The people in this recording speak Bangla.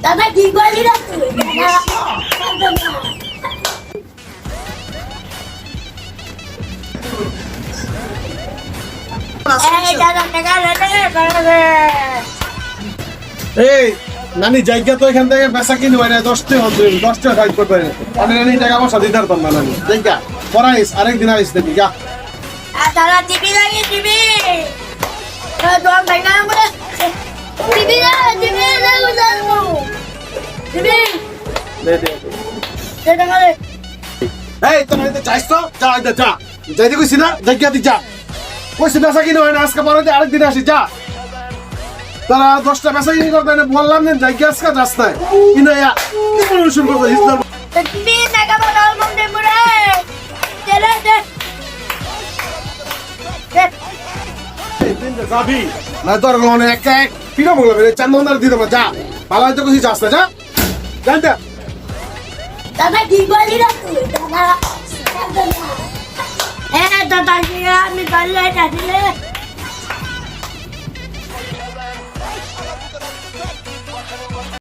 দাদা কি করলি রে তুই এই নানি জায়গা তো এখান থেকে বেচা কিনে হয় না 10টা খাই করবে আমি নানি টাকা পয়সা দিতে পারতাম না নানি জায়গা পরাইস আরেকদিন আইস দেখি যা দাদা টিভি লাগি টিভি দোকান ভাই না বলে টিভি লাগু যাবো টিভি দে দে সেটা করে এই তোমার তো চাইছ তো যা যা যা যাইতে কইছি না জায়গা দি যা কইছি বেচা কিনে হয় না আজকে পরে আরেকদিন আসি যা তারা 10টা বেচা কিনে করতে না বললাম না জায়গা আজকে যাস না ইনায়া কি শুরু করতে হিসাব টিভি টাকা বানাল মনে মুরে চলে দে যাবি না তোর মনে এক এক পিড়ো বলবে চার নম্বর দিয়ে দেবো যা ভালো হয়তো কিছু যাস না যা জানতে দাদা কি করলি রে তুই দাদা দাদা আমি করলে এটা দিলে